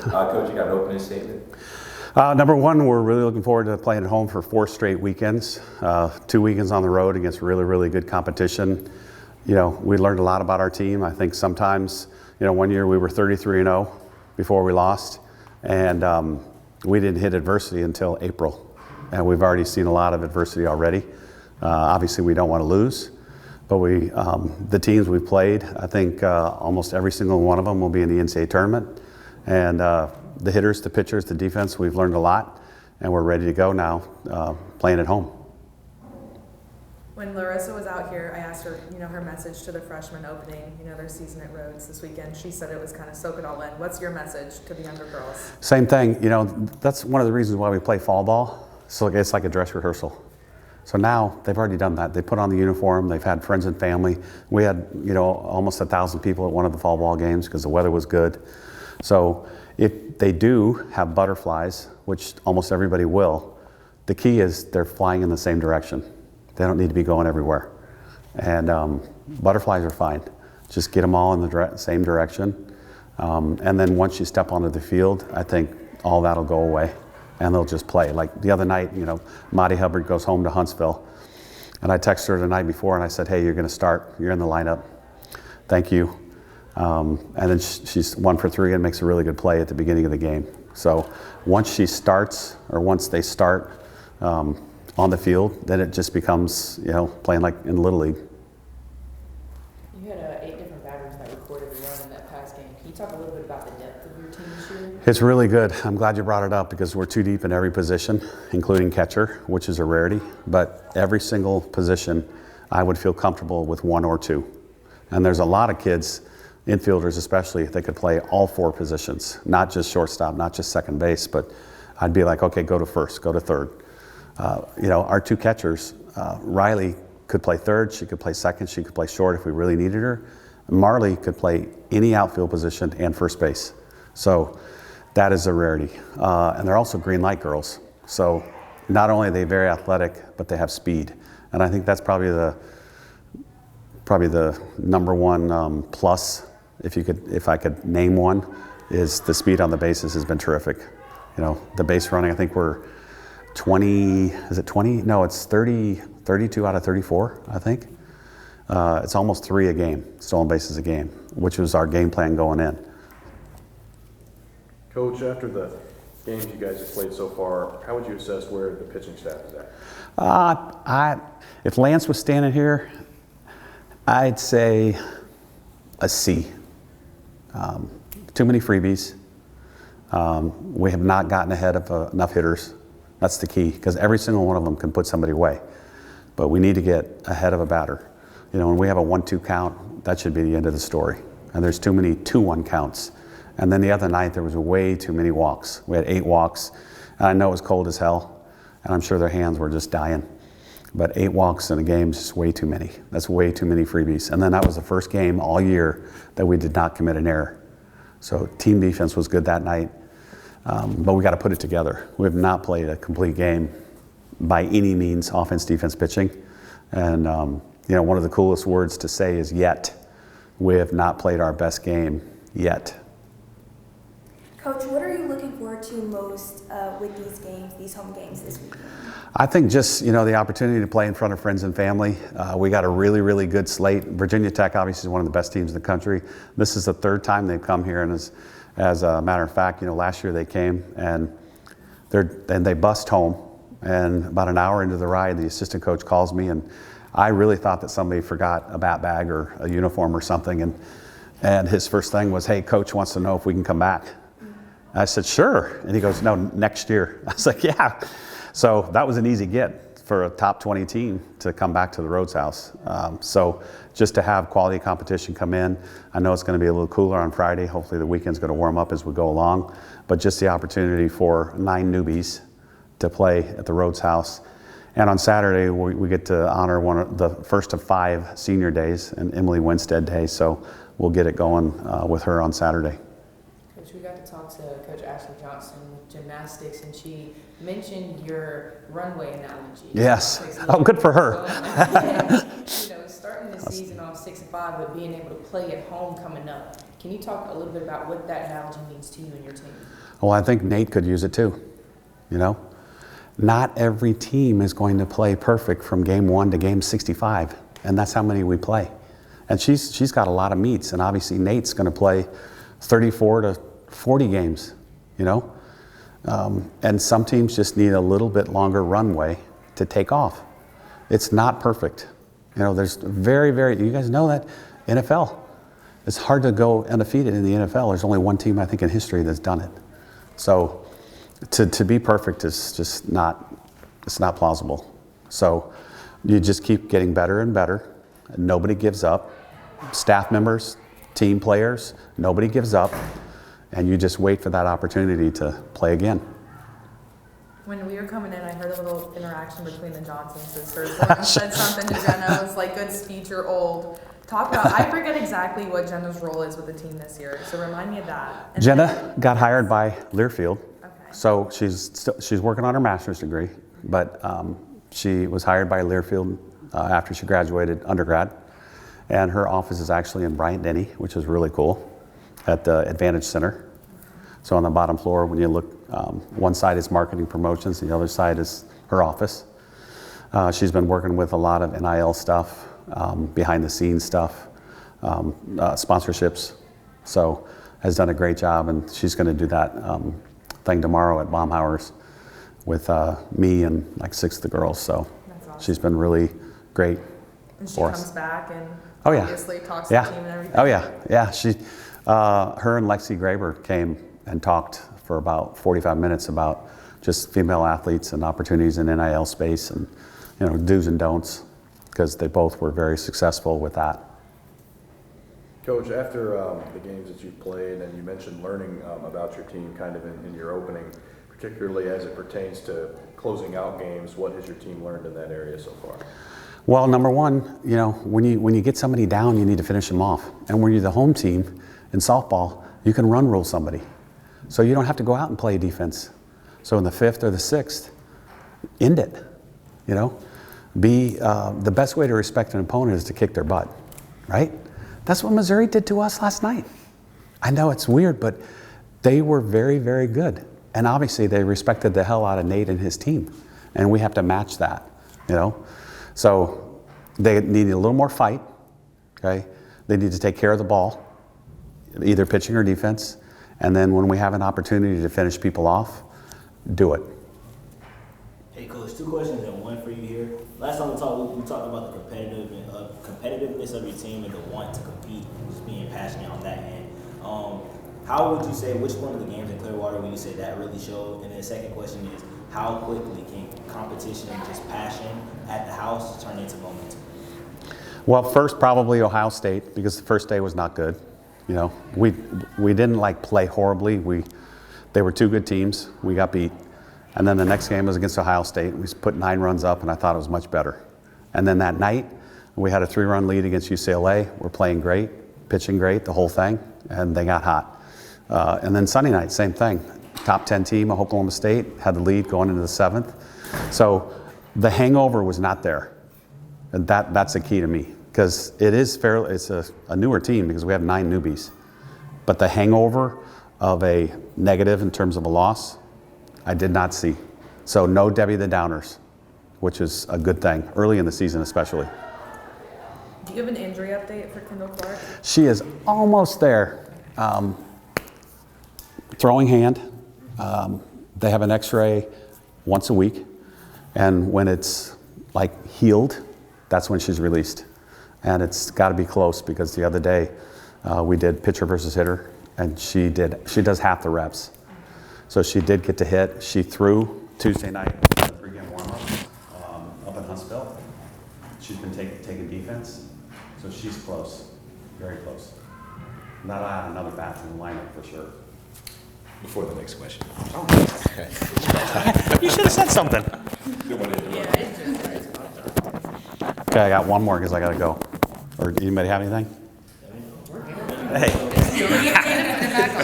Coach, you got an opening statement? Number one, we're really looking forward to playing at home for 4 straight weekends. 2 weekends on the road against really, really good competition. You know, we learned a lot about our team. I think sometimes, you know, one year we were 33-0 before we lost, and we didn't hit adversity until April. And we've already seen a lot of adversity already. Obviously, we don't want to lose, but the teams we've played, I think almost every single one of them will be in the NCAA tournament. And the hitters, the pitchers, the defense, we've learned a lot, and we're ready to go now, playing at home. When Larissa was out here, I asked her, you know, her message to the freshmen opening, you know, their season at Rhodes this weekend. She said it was kind of soak it all in. What's your message to the younger girls? Same thing. You know, that's one of the reasons why we play fall ball. So it's like a dress rehearsal. So now they've already done that. They put on the uniform. They've had friends and family. We had, you know, almost 1,000 people at one of the fall ball games because the weather was good. So if they do have butterflies, which almost everybody will, the key is they're flying in the same direction. They don't need to be going everywhere. And butterflies are fine. Just get them all in the same direction. And then once you step onto the field, I think all that'll go away and they'll just play. Like the other night, you know, Maddie Hubbard goes home to Huntsville, and I texted her the night before and I said, hey, you're gonna start, you're in the lineup. Thank you. And then she's 1 for 3 and makes a really good play at the beginning of the game. So once she starts, or once they start on the field, then it just becomes, you know, playing like in Little League. You had 8 different batters that recorded a run in that past game. Can you talk a little bit about the depth of your team this year? It's really good. I'm glad you brought it up because we're too deep in every position, including catcher, which is a rarity. But every single position, I would feel comfortable with 1 or 2. And there's a lot of kids, infielders especially, they could play all 4 positions, not just shortstop, not just second base, but I'd be like, okay, go to first, go to third. You know, our 2 catchers, Riley could play third, she could play second, she could play short if we really needed her. Marley could play any outfield position and first base. So that is a rarity. And they're also green light girls. So not only are they very athletic, but they have speed. And I think that's probably the number one plus, if I could name one, is the speed on the bases has been terrific. You know, the base running, I think we're 20, is it 20? No, it's 32 out of 34, I think. It's almost 3 a game, stolen bases a game, which was our game plan going in. Coach, after the games you guys have played so far, how would you assess where the pitching staff is at? If Lance was standing here, I'd say a C. Too many freebies. We have not gotten ahead of enough hitters. That's the key, because every single one of them can put somebody away. But we need to get ahead of a batter. You know, when we have a 1-2 count, that should be the end of the story. And there's too many 2-1 counts. And then the other night, there was way too many walks. We had 8 walks. And I know it was cold as hell, and I'm sure their hands were just dying. But 8 walks in a game is just way too many. That's way too many freebies. And then that was the first game all year that we did not commit an error. So team defense was good that night. But we got to put it together. We have not played a complete game by any means, offense, defense, pitching. And you know, one of the coolest words to say is yet. We have not played our best game yet. Coach, what are you looking forward to most with these games, these home games this weekend? I think just, you know, the opportunity to play in front of friends and family. We got a really, really good slate. Virginia Tech obviously is one of the best teams in the country. This is the 3rd time they've come here, and as a matter of fact, you know, last year they came and they bust home, and about an hour into the ride, the assistant coach calls me, and I really thought that somebody forgot a bat bag or a uniform or something, and his first thing was, hey, coach wants to know if we can come back. I said, sure. And he goes, no, next year. I was like, yeah. So that was an easy get for a top 20 team to come back to the Rhodes House. So just to have quality competition come in, I know it's going to be a little cooler on Friday. Hopefully the weekend's going to warm up as we go along. But just the opportunity for 9 newbies to play at the Rhodes House. And on Saturday, we get to honor one of the first of 5 senior days, and Emily Winstead Day. So we'll get it going with her on Saturday. Coach, we got to talk to Coach Ashley Johnson with gymnastics, and she mentioned your runway analogy. Yes. Oh, good for her. You know, starting the season off 6-5, but being able to play at home coming up. Can you talk a little bit about what that analogy means to you and your team? Well, I think Nate could use it too. You know, not every team is going to play perfect from game 1 to game 65, and that's how many we play. And she's got a lot of meets, and obviously Nate's going to play 34 to 40 games. You know, and some teams just need a little bit longer runway to take off. It's not perfect. You know, there's you guys know that NFL. It's hard to go undefeated in the NFL. There's only one team, I think, in history that's done it. So to be perfect is just it's not plausible. So you just keep getting better and better. Nobody gives up. Staff members, team players, nobody gives up. And you just wait for that opportunity to play again. When we were coming in, I heard a little interaction between the Johnson sisters. One said something to Jenna. It was like, good speech, you're old. Talk about, I forget exactly what Jenna's role is with the team this year, so remind me of that. And Jenna got hired by Learfield. Okay. So she's working on her master's degree, but she was hired by Learfield after she graduated undergrad. And her office is actually in Bryant-Denny, which is really cool, at the Advantage Center. So on the bottom floor, when you look, one side is marketing promotions, the other side is her office. She's been working with a lot of NIL stuff, behind the scenes stuff, sponsorships. So has done a great job, and she's going to do that thing tomorrow at Baumhauer's with me and like 6 of the girls. So That's awesome. she's been really great And she for comes us. back and Oh, yeah. obviously talks to the team and everything. Oh yeah, yeah. Her and Lexi Graber came and talked for about 45 minutes about just female athletes and opportunities in NIL space and, you know, do's and don'ts, because they both were very successful with that. Coach, after the games that you've played, and you mentioned learning about your team kind of in your opening, particularly as it pertains to closing out games, what has your team learned in that area so far? Well, number one, you know, when you get somebody down, you need to finish them off. And when you're the home team in softball, you can run rule somebody. So you don't have to go out and play defense. So in the 5th or the 6th, end it, you know. The best way to respect an opponent is to kick their butt, right? That's what Missouri did to us last night. I know it's weird, but they were very, very good. And obviously they respected the hell out of Nate and his team. And we have to match that, you know. So they need a little more fight, okay? They need to take care of the ball, either pitching or defense. And then when we have an opportunity to finish people off, do it. Hey, Coach, 2 questions and one for you here. Last time we talked about the competitiveness of your team and the want to compete, just being passionate on that end. How would you say, which one of the games in Clearwater would you say that really showed? And then the second question is, how quickly can competition and just passion at the house turn into momentum? Well, first probably Ohio State, because the first day was not good. You know, we didn't like play horribly. They were 2 good teams. We got beat. And then the next game was against Ohio State. We put 9 runs up, and I thought it was much better. And then that night, we had a 3-run lead against UCLA. We're playing great, pitching great, the whole thing, and they got hot. And then Sunday night, same thing. Top 10 team of Oklahoma State had the lead going into the 7th. So the hangover was not there. And that's the key to me, because it's a newer team because we have 9 newbies. But the hangover of a negative in terms of a loss, I did not see. So no Debbie the Downers, which is a good thing, early in the season especially. Do you have an injury update for Kendall Clark? She is almost there. Throwing hand. They have an x-ray once a week. And when it's like healed, that's when she's released. And it's got to be close, because the other day we did pitcher versus hitter, and she does half the reps. So she did get to hit. She threw Tuesday night, a 3-game warm-up up in Huntsville. She's been taking defense, so she's close, very close. Not on another bat in the lineup for sure. Before the next question. You should have said something. Okay, I got one more because I got to go. Or anybody have anything? Hey.